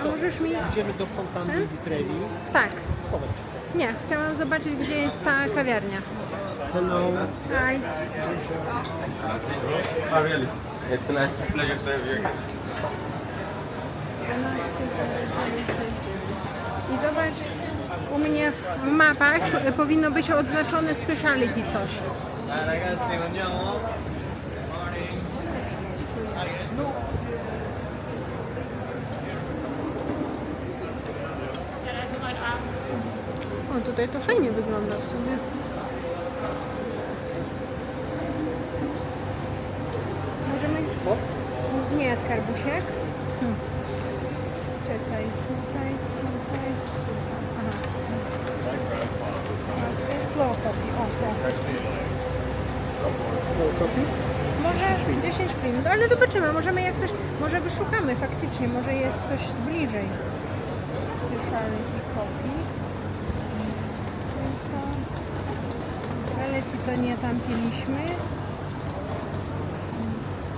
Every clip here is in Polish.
A możesz mi... Idziemy do fontanny di Trevi. Tak. Schowaj się. Nie, chciałam zobaczyć, gdzie jest ta kawiarnia. Hello. Hi. Oh, really? It's a pleasure to have you again. I zobacz, u mnie w mapach powinno być oznaczone speciality coś. Ragazzi, mangiamo? O, tutaj to fajnie wygląda w sumie. Możemy... Nie, skarbusiek. Czekaj, tutaj. Aha. Slow coffee, o tak. Slow coffee? Może 10 minut, ale zobaczymy, możemy jak coś, może wyszukamy faktycznie, może jest coś zbliżej. Specialty coffee. Ale to nie tam piliśmy.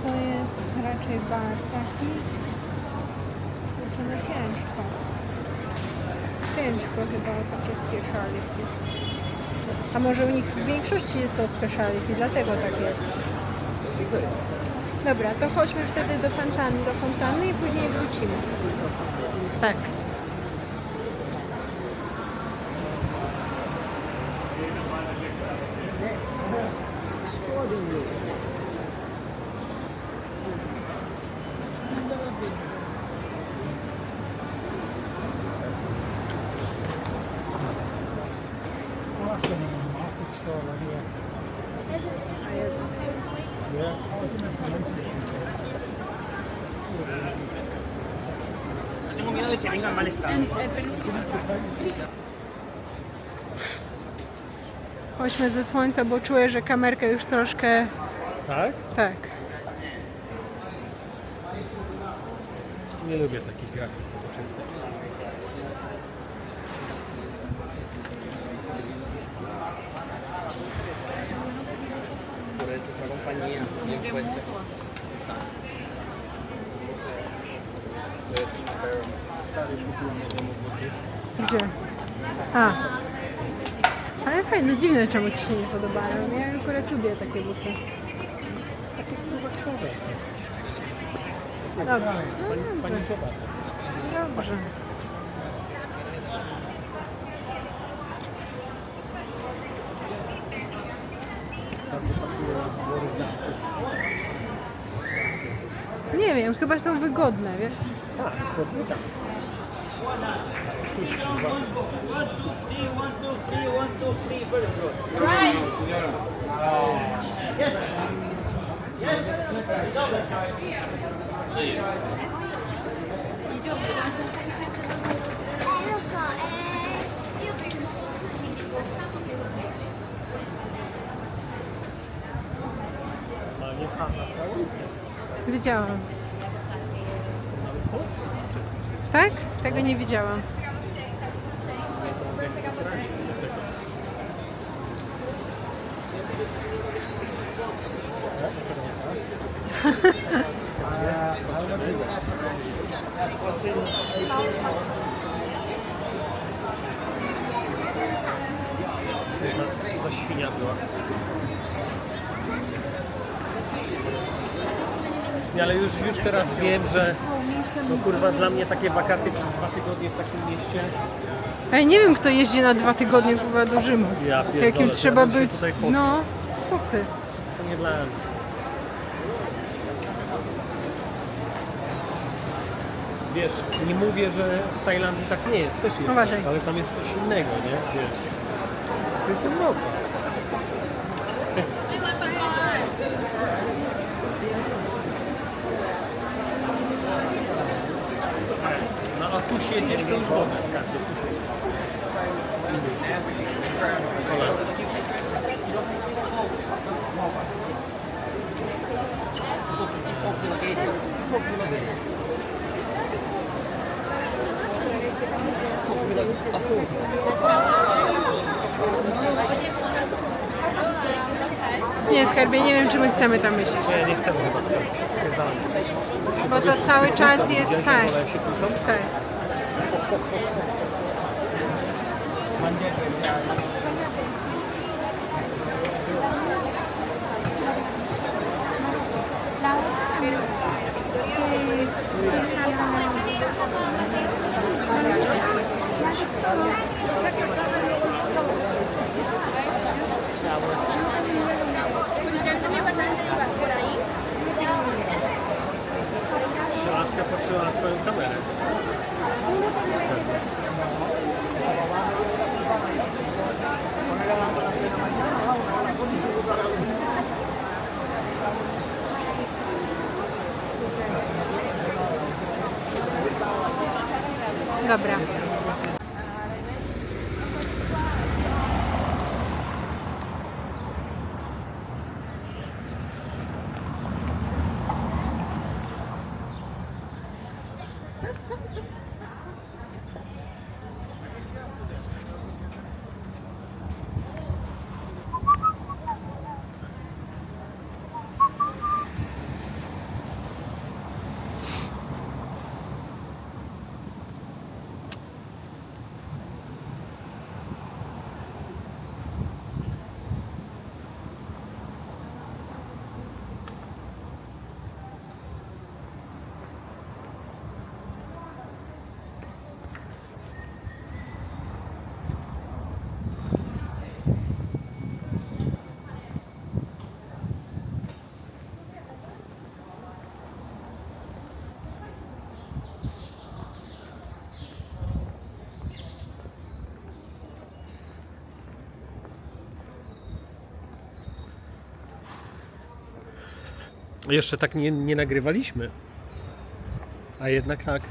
To jest raczej bar taki. Kurczę, no ciężko. Ciężko chyba o takie specialty. A może u nich w większości są specialty, dlatego tak jest. Dobra, to chodźmy wtedy do fontanny i później wrócimy. Tak. Extraordinary. Actually, market store right here. Yeah. Tengo miedo de que venga en mal estado. Chodźmy ze słońca, bo czuję, że kamerkę już troszkę... Tak? Tak. Nie lubię takich grafik nowoczesnych. Por eso esa compañía bien fuerte. Gdzie? A. Ale fajne, dziwne, czemu ci się nie podobają. Ja akurat lubię takie buty. Takie kurwa książki. Dobrze. Pani Czoba. Dobrze. Bardzo pasuje do ryzaków. Nie wiem, chyba są wygodne, wiesz? Tak, dokładnie tak. Ale nie pan na Polsce. Widziałam. Nawet Polsce uczestniczy. Tak? Tego nie widziałam. To świnia była. Nie, ale już teraz wiem, że no kurwa dla mnie takie wakacje przez 2 tygodnie w takim mieście. Ja nie wiem, kto jeździ na 2 tygodnie chyba do Rzymu. Ja pierdolę, Jakim to trzeba ja bym się być. tutaj poznał. No, co ty? To nie dla mnie. Wiesz, nie mówię, że w Tajlandii tak nie jest, też jest, Uważaj. tak, ale tam jest coś innego, nie? Wiesz, to jest Europa. No a tu siedzisz, to już mogę. Nie, skarbie, nie wiem, czy my chcemy tam iść. Nie chcemy chyba stwierdzamy. Bo to cały czas jest tak. Tak. Laska patrzyła na twoją kamerę. Dobra. Jeszcze tak nie nagrywaliśmy. A jednak tak.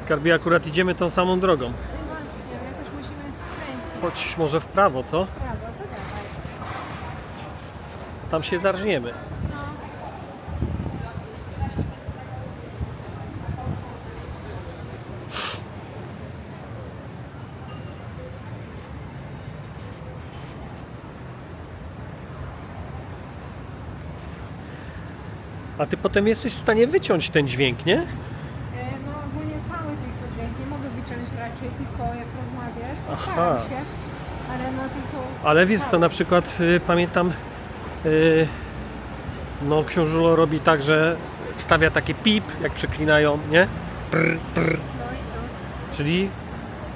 Skarbie, akurat idziemy tą samą drogą. No właśnie, jakoś musimy skręcić. Chodź może w prawo, co? Prawo, to dawaj. tam się zarżniemy. No. A ty potem jesteś w stanie wyciąć ten dźwięk, nie? No ogólnie cały tylko dźwięk. Nie mogę wyciąć raczej, tylko jak rozmawiasz, Aha. postaram się. Ale no tylko... Ale wiesz co, cały. na przykład pamiętam, no książulo robi tak, że wstawia takie pip, jak przeklinają, nie? Prr, prr. No i co? Czyli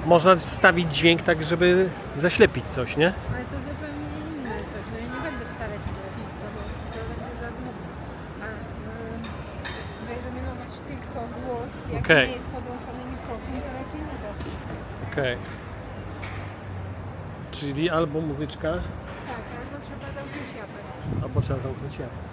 można wstawić dźwięk tak, żeby zaślepić coś, nie? Ale to zupełnie inne coś. No ja nie będę wstawiać pika, bo to będzie za długo. A wyeliminować tylko głos, jak Okej. nie jest podłączony mikrofon, to raczej nie da. Okej. Czyli albo muzyczka, Tak, albo trzeba zamknąć japę. albo trzeba zamknąć japę.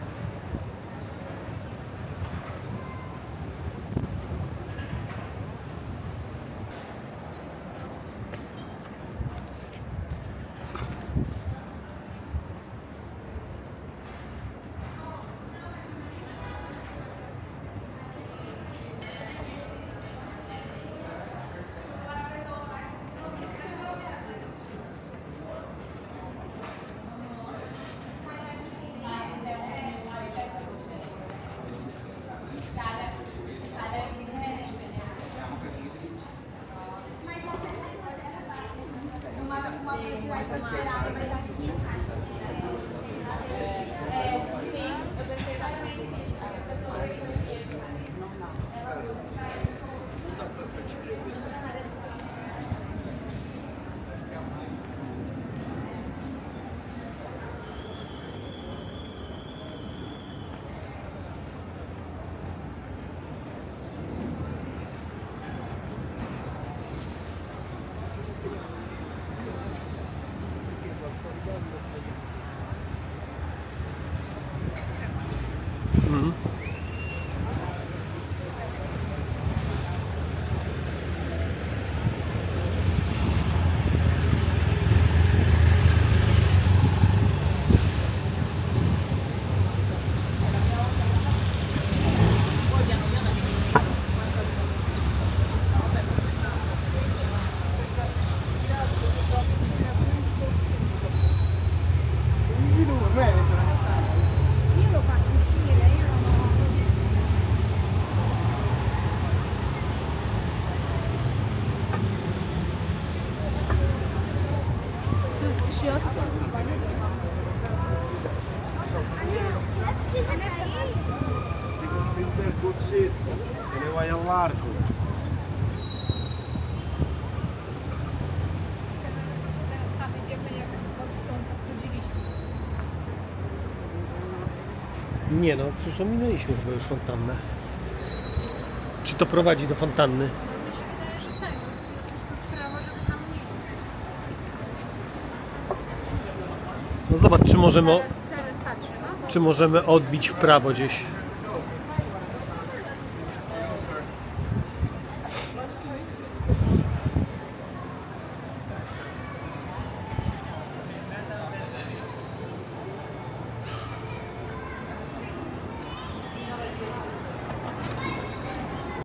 Mhm. Io lo faccio uscire, io non ho... Il bozzetto, te ne vai all'arco. Teraz tam idziemy, jak stąd odchodziliśmy. Nie no, przecież ominęliśmy chyba już fontannę. Czy to prowadzi do fontanny? Mi się wydaje, że tak, że spojrzeliśmy w prawo, żeby tam nie iść. No zobacz, czy możemy, Teraz patrzę, no. czy możemy odbić w prawo gdzieś.